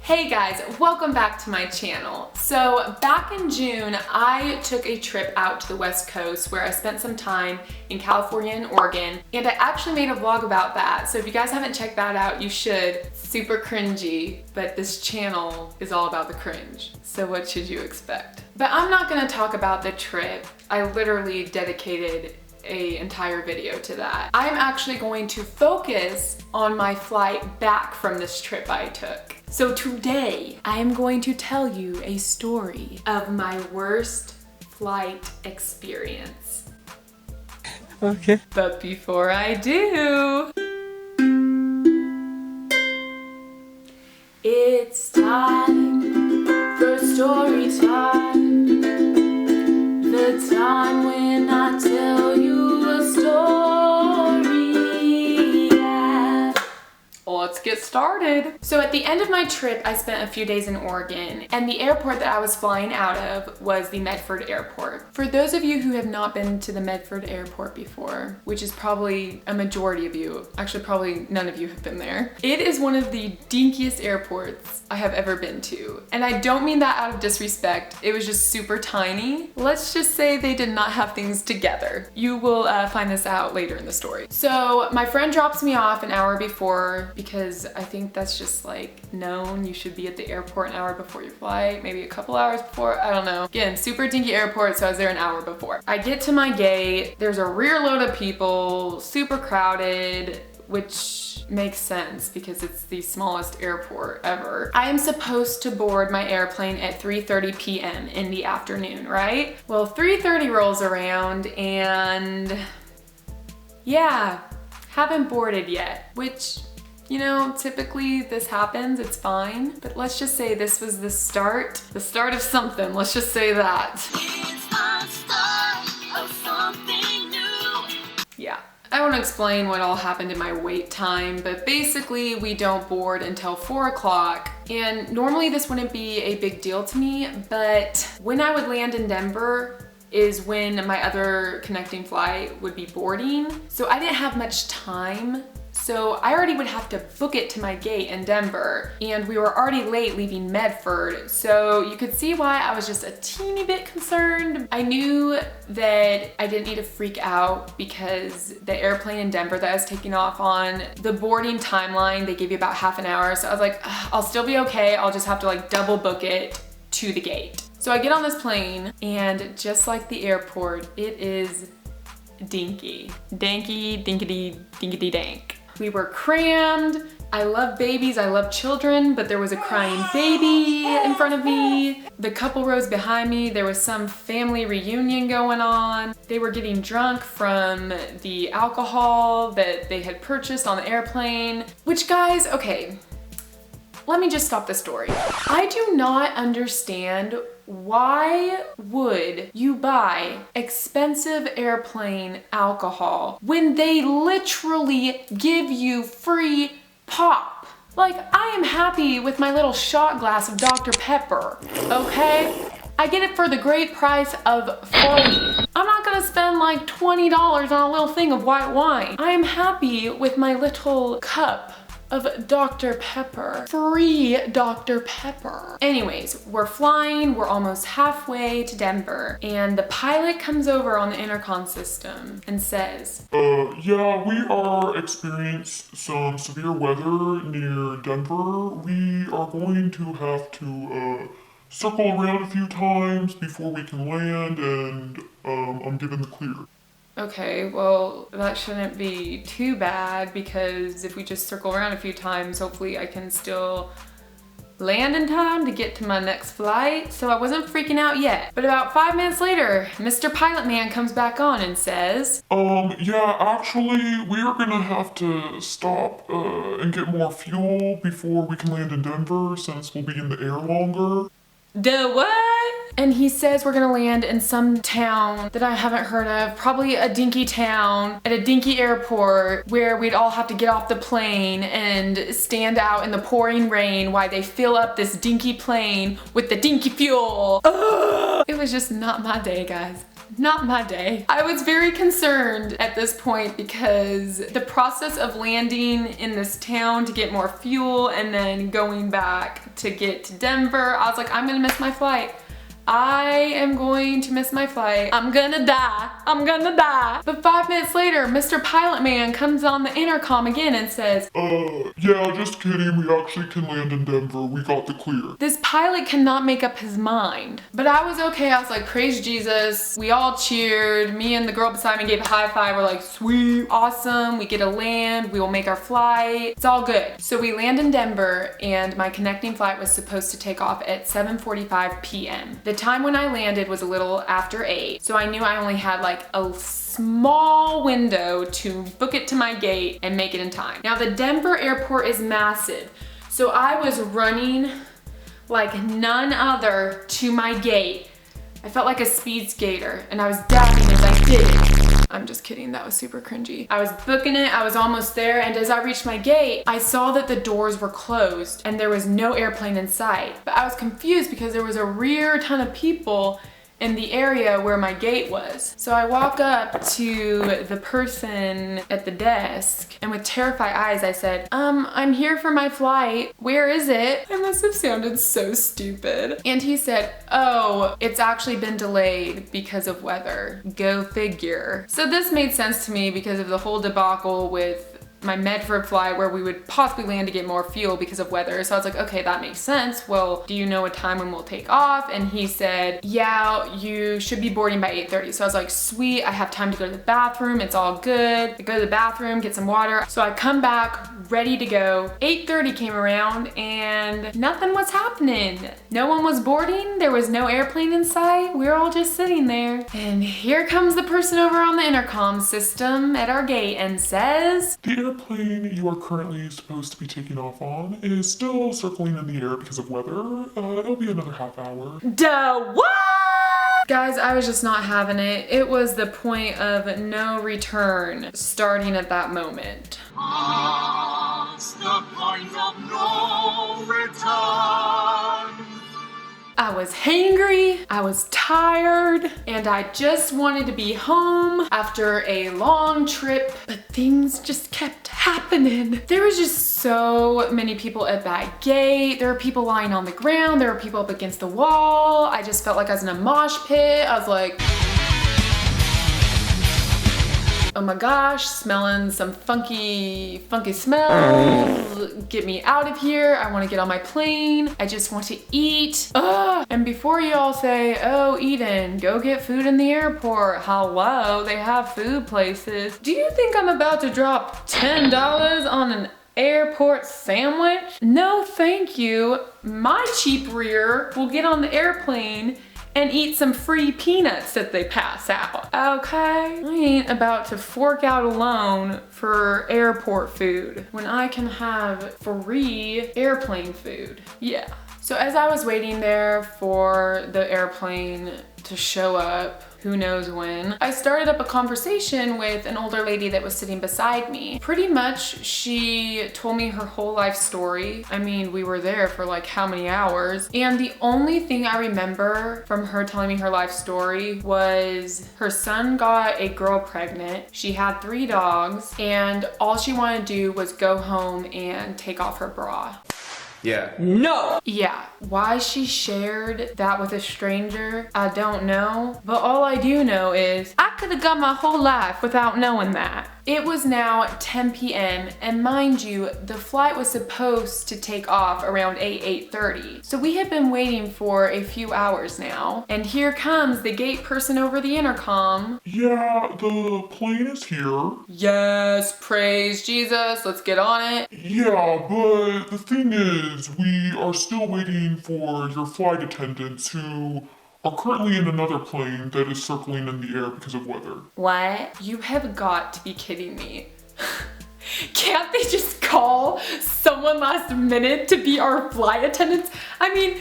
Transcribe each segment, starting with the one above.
Hey guys, welcome back to my channel. So back in June, I took a trip out to the West Coast where I spent some time in California and Oregon, and I actually made a vlog about that. So if you guys haven't checked that out, you should. Super cringy, but this channel is all about the cringe. So what should you expect? But I'm not gonna talk about the trip. I literally dedicated an entire video to that. I'm actually going to focus on my flight back from this trip I took. So today, I am going to tell you a story of my worst flight experience. Okay. But before I do, it's time for story time. The time when I tell you a story. Yeah. Let's get started. So at the end of my trip, I spent a few days in Oregon, and the airport that I was flying out of was the Medford airport. For those of you who have not been to the Medford airport before, which is probably a majority of you, actually probably none of you have been there, it is one of the dinkiest airports I have ever been to. And I don't mean that out of disrespect, it was just super tiny. Let's just say they did not have things together. You will find this out later in the story. So my friend drops me off an hour before, because I think that's just like known. You should be at the airport an hour before your flight, maybe a couple hours before, I don't know. Again, super dinky airport, so I was there an hour before. I get to my gate, there's a rear load of people, super crowded, which makes sense because it's the smallest airport ever. I am supposed to board my airplane at 3:30 p.m. in the afternoon, right? Well, 3:30 rolls around and yeah, haven't boarded yet, which, you know, typically this happens, it's fine. But let's just say this was the start of something, let's just say that. It's the start of something new. Yeah. I won't explain what all happened in my wait time, but basically we don't board until 4 o'clock. And normally this wouldn't be a big deal to me, but when I would land in Denver is when my other connecting flight would be boarding. So I didn't have much time. So I already would have to book it to my gate in Denver, and we were already late leaving Medford, so you could see why I was just a teeny bit concerned. I knew that I didn't need to freak out because the airplane in Denver that I was taking off on, the boarding timeline, they gave you about half an hour, so I was like, I'll still be okay, I'll just have to like double book it to the gate. So I get on this plane, and just like the airport, it is dinky. Danky, dinkity, dinkity dank. We were crammed. I love babies, I love children, but there was a crying baby in front of me. The couple rows behind me, there was some family reunion going on. They were getting drunk from the alcohol that they had purchased on the airplane. Which, guys, okay, let me just stop the story. I do not understand why would you buy expensive airplane alcohol when they literally give you free pop? Like, I am happy with my little shot glass of Dr. Pepper, okay? I get it for the great price of $40. I'm not gonna spend like $20 on a little thing of white wine. I am happy with my little cup of Dr. Pepper. Free Dr. Pepper. Anyways, we're flying, we're almost halfway to Denver, and the pilot comes over on the intercom system and says, yeah, we are experiencing some severe weather near Denver. We are going to have to circle around a few times before we can land, and I'm given the clear. okay, well, that shouldn't be too bad because if we just circle around a few times, hopefully I can still land in time to get to my next flight. So I wasn't freaking out yet. But about 5 minutes later, Mr. Pilot Man comes back on and says, yeah, actually, we are gonna have to stop and get more fuel before we can land in Denver since we'll be in the air longer. Duh, what? And he says we're gonna land in some town that I haven't heard of, probably a dinky town at a dinky airport where we'd all have to get off the plane and stand out in the pouring rain while they fill up this dinky plane with the dinky fuel. Ugh. It was just not my day, guys. not my day. I was very concerned at this point because the process of landing in this town to get more fuel and then going back to get to Denver, I was like, I'm gonna miss my flight. I am going to miss my flight. I'm gonna die. I'm gonna die. But 5 minutes later, Mr. Pilot Man comes on the intercom again and says, yeah, just kidding. We actually can land in Denver. We got the clear. This pilot cannot make up his mind. But I was okay. I was like, praise Jesus. We all cheered. Me and the girl beside me gave a high five. We're like, sweet, awesome. We get to land. We will make our flight. It's all good. So we land in Denver and my connecting flight was supposed to take off at 7:45 p.m. The time when I landed was a little after 8, so I knew I only had like a small window to book it to my gate and make it in time. Now the Denver airport is massive, so I was running like none other to my gate. I felt like a speed skater and I was dabbing as I did it. I'm just kidding, that was super cringy. I was booking it, I was almost there, and as I reached my gate, I saw that the doors were closed and there was no airplane in sight. But I was confused because there was a rear ton of people in the area where my gate was. So I walk up to the person at the desk and with terrified eyes I said, I'm here for my flight. Where is it? I must have sounded so stupid. And he said, oh, it's actually been delayed because of weather. Go figure. So this made sense to me because of the whole debacle with my Medford flight where we would possibly land to get more fuel because of weather. So I was like, okay, that makes sense. Well, do you know a time when we'll take off? And he said, yeah, you should be boarding by 8:30. So I was like, sweet, I have time to go to the bathroom. It's all good. I go to the bathroom, get some water. So I come back ready to go. 8:30 came around and nothing was happening. No one was boarding. There was no airplane in sight. We were all just sitting there. And here comes the person over on the intercom system at our gate and says, The airplane you are currently supposed to be taking off on is still circling in the air because of weather. It'll be another half hour. Duh, what? Guys, I was just not having it. It was the point of no return starting at that moment. Past the point of no return. I was hangry, I was tired, and I just wanted to be home after a long trip, but things just kept happening. There was just so many people at that gate. There were people lying on the ground, there were people up against the wall. I just felt like I was in a mosh pit. I was like, oh my gosh, smelling some funky smells. Get me out of here. I want to get on my plane. I just want to eat. Ugh. And before y'all say, oh, Eden, go get food in the airport. Hello, they have food places. Do you think I'm about to drop $10 on an airport sandwich? No, thank you. My cheap rear will get on the airplane and eat some free peanuts that they pass out. Okay? I ain't about to fork out alone for airport food when I can have free airplane food. Yeah. So as I was waiting there for the airplane to show up, who knows when, I started up a conversation with an older lady that was sitting beside me. Pretty much, she told me her whole life story. I mean, we were there for like how many hours? And the only thing I remember from her telling me her life story was her son got a girl pregnant. She had 3 dogs, and all she wanted to do was go home and take off her bra. Yeah. No! Yeah. Why she shared that with a stranger, I don't know. But all I do know is I could have got my whole life without knowing that. It was now 10 p.m. and mind you, the flight was supposed to take off around 8:30. So we had been waiting for a few hours now. And here comes the gate person over the intercom. Yeah, the plane is here. Yes, praise Jesus, let's get on it. Yeah, but the thing is, we are still waiting for your flight attendants who are currently in another plane that is circling in the air because of weather. What? You have got to be kidding me. Can't they just call someone last minute to be our flight attendants? I mean,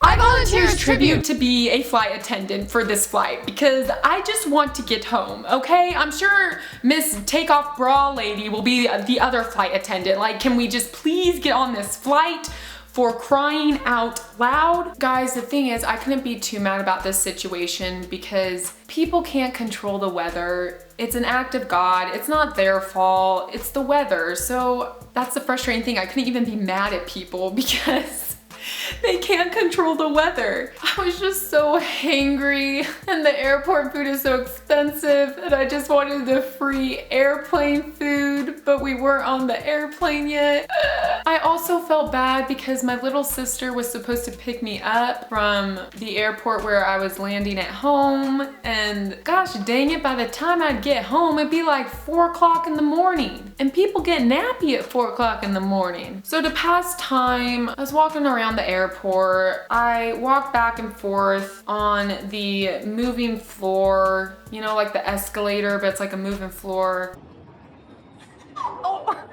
I volunteer as tribute to be a flight attendant for this flight because I just want to get home, okay? I'm sure Miss Takeoff Bra Lady will be the other flight attendant. Like, can we just please get on this flight For crying out loud. Guys, the thing is, I couldn't be too mad about this situation because people can't control the weather. It's an act of God. It's not their fault. It's the weather. So that's the frustrating thing. I couldn't even be mad at people because they can't control the weather. I was just so hangry and the airport food is so expensive and I just wanted the free airplane food, but we weren't on the airplane yet. I also felt bad because my little sister was supposed to pick me up from the airport where I was landing at home, and gosh dang it, by the time I'd get home it'd be like 4 o'clock in the morning, and people get nappy at 4 o'clock in the morning. So to pass time, I was walking around the airport. I walked back and forth on the moving floor, you know, like the escalator, but it's like a moving floor.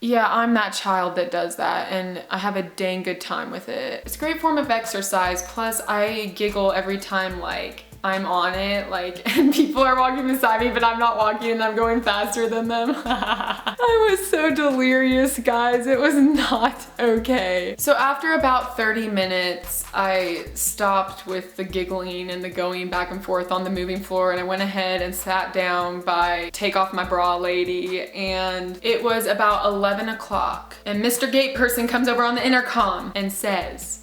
Yeah, I'm that child that does that, and I have a dang good time with it. It's a great form of exercise, plus I giggle every time like I'm on it, like, and people are walking beside me, but I'm not walking and I'm going faster than them. I was so delirious, guys. It was not okay. So after about 30 minutes, I stopped with the giggling and the going back and forth on the moving floor, and I went ahead and sat down by Take Off My Bra lady, and it was about 11 o'clock, and Mr. Gate person comes over on the intercom and says,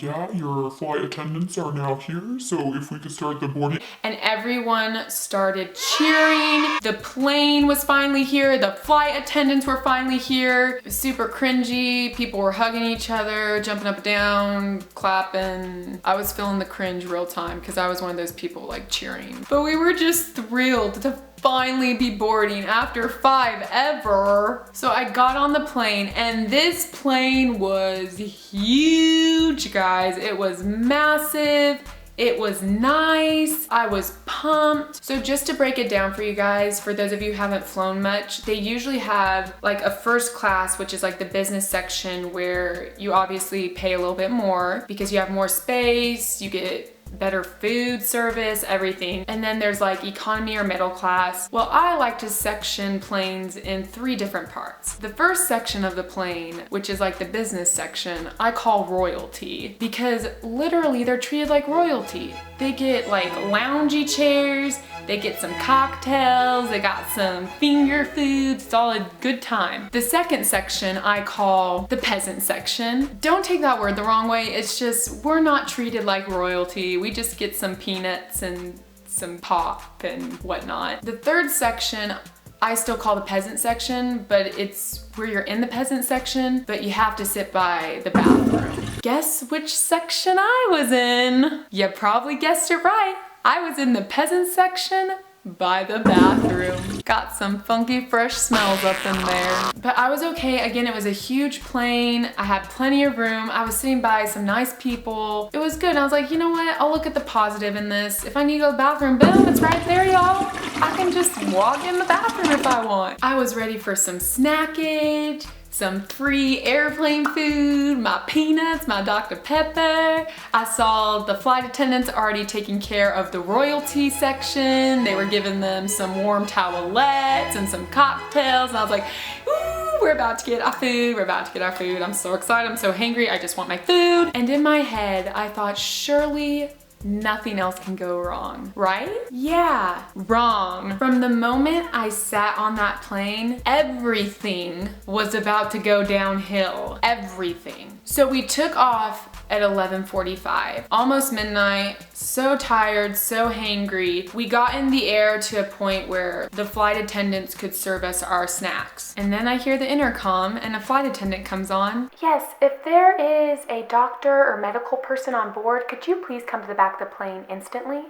yeah, your flight attendants are now here, so if we could start the boarding. And everyone started cheering. The plane was finally here. The flight attendants were finally here. It was super cringy. People were hugging each other, jumping up and down, clapping. I was feeling the cringe real time because I was one of those people like cheering. But we were just thrilled to finally be boarding after 5 ever. So I got on the plane, and this plane was huge, guys. It was massive. It was nice. I was pumped. So just to break it down for you guys, for those of you who haven't flown much, they usually have like a first class, which is like the business section, where you obviously pay a little bit more because you have more space, you get better food service, everything. And then there's like economy or middle class. Well, I like to section planes in 3 different parts. The first section of the plane, which is like the business section, I call royalty, because literally they're treated like royalty. They get like loungy chairs, they get some cocktails, they got some finger foods, it's all a good time. The second section I call the peasant section. Don't take that word the wrong way, it's just we're not treated like royalty. We just get some peanuts and some pop and whatnot. The third section I still call the peasant section, but it's where you're in the peasant section, but you have to sit by the bathroom. Guess which section I was in? You probably guessed it right. I was in the peasant section by the bathroom. Got some funky fresh smells up in there. But I was okay. Again, it was a huge plane. I had plenty of room. I was sitting by some nice people. It was good. I was like, you know what? I'll look at the positive in this. If I need to go to the bathroom, boom, it's right there, y'all. I can just walk in the bathroom if I want. I was ready for some snackage, some free airplane food, my peanuts, my Dr. Pepper. I saw the flight attendants already taking care of the royalty section. They were giving them some warm towelettes and some cocktails. And I was like, ooh, we're about to get our food. We're about to get our food. I'm so excited. I'm so hangry. I just want my food. And in my head, I thought, surely nothing else can go wrong, right? Yeah, wrong. From the moment I sat on that plane, everything was about to go downhill. Everything. So we took off at 11:45, almost midnight, so tired, so hangry. We got in the air to a point where the flight attendants could serve us our snacks. And then I hear the intercom and a flight attendant comes on. Yes, if there is a doctor or medical person on board, could you please come to the back of the plane instantly?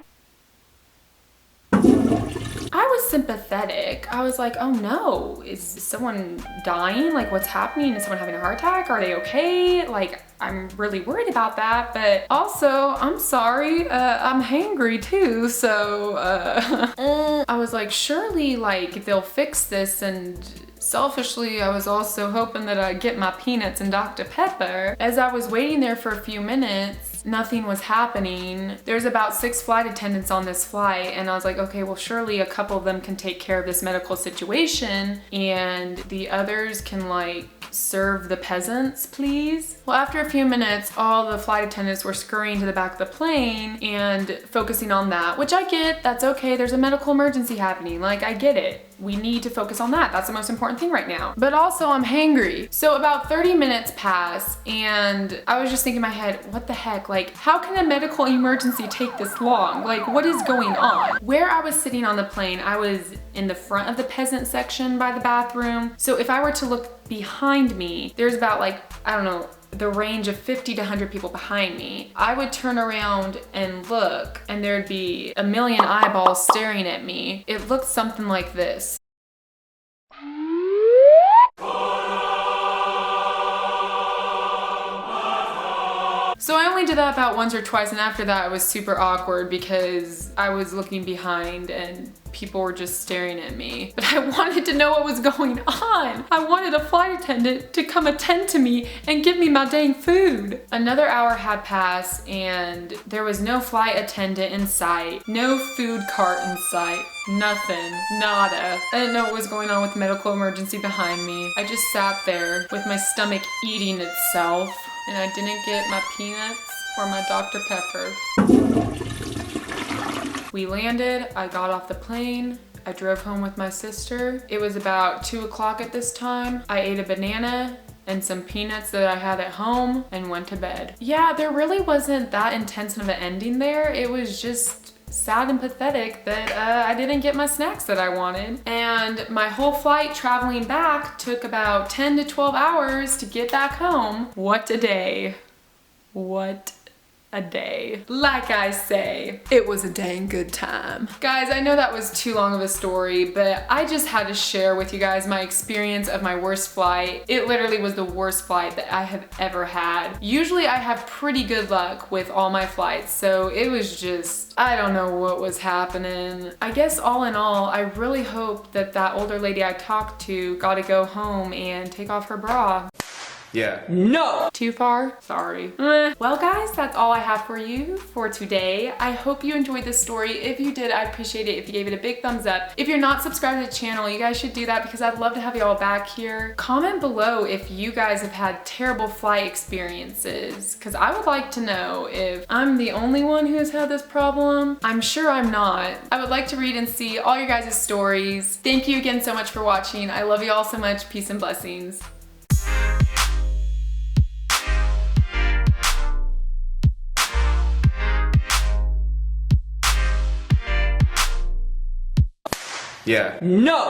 I was sympathetic. I was like, oh no, is someone dying? Like, what's happening? Is someone having a heart attack? Are they okay? Like, I'm really worried about that, but also, I'm sorry, I'm hangry too, so, I was like, surely, like, they'll fix this, and selfishly, I was also hoping that I'd get my peanuts and Dr. Pepper. As I was waiting there for a few minutes, nothing was happening. There's about 6 flight attendants on this flight, and I was like, okay, well, surely a couple of them can take care of this medical situation, and the others can, like, serve the peasants, please? Well, after a few minutes, all the flight attendants were scurrying to the back of the plane and focusing on that, which I get, that's okay, there's a medical emergency happening, like I get it. We need to focus on that. That's the most important thing right now. But also I'm hangry. So about 30 minutes pass and I was just thinking in my head, what the heck? Like, how can a medical emergency take this long? Like, what is going on? Where I was sitting on the plane, I was in the front of the peasant section by the bathroom. So if I were to look behind me, there's about like, I don't know, the range of 50 to 100 people behind me. I would turn around and look and there'd be a million eyeballs staring at me. It looked something like this. So I only did that about once or twice, and after that it was super awkward because I was looking behind and people were just staring at me. But I wanted to know what was going on. I wanted a flight attendant to come attend to me and give me my dang food. Another hour had passed and there was no flight attendant in sight, no food cart in sight, nothing, nada. I didn't know what was going on with the medical emergency behind me. I just sat there with my stomach eating itself and I didn't get my peanuts or my Dr. Pepper. We landed, I got off the plane, I drove home with my sister. It was about 2 o'clock at this time. I ate a banana and some peanuts that I had at home and went to bed. Yeah, there really wasn't that intense of an ending there. It was just sad and pathetic that I didn't get my snacks that I wanted. And my whole flight traveling back took about 10 to 12 hours to get back home. What a day. What a day. Like I say, it was a dang good time. Guys, I know that was too long of a story, but I just had to share with you guys my experience of my worst flight. It literally was the worst flight that I have ever had. Usually I have pretty good luck with all my flights, so it was just, I don't know what was happening. I guess all in all, I really hope that that older lady I talked to got to go home and take off her bra. Yeah. No! Too far? Sorry. Well guys, that's all I have for you for today. I hope you enjoyed this story. If you did, I'd appreciate it if you gave it a big thumbs up. If you're not subscribed to the channel, you guys should do that because I'd love to have you all back here. Comment below if you guys have had terrible flight experiences because I would like to know if I'm the only one who has had this problem. I'm sure I'm not. I would like to read and see all your guys' stories. Thank you again so much for watching. I love you all so much. Peace and blessings. Yeah. No!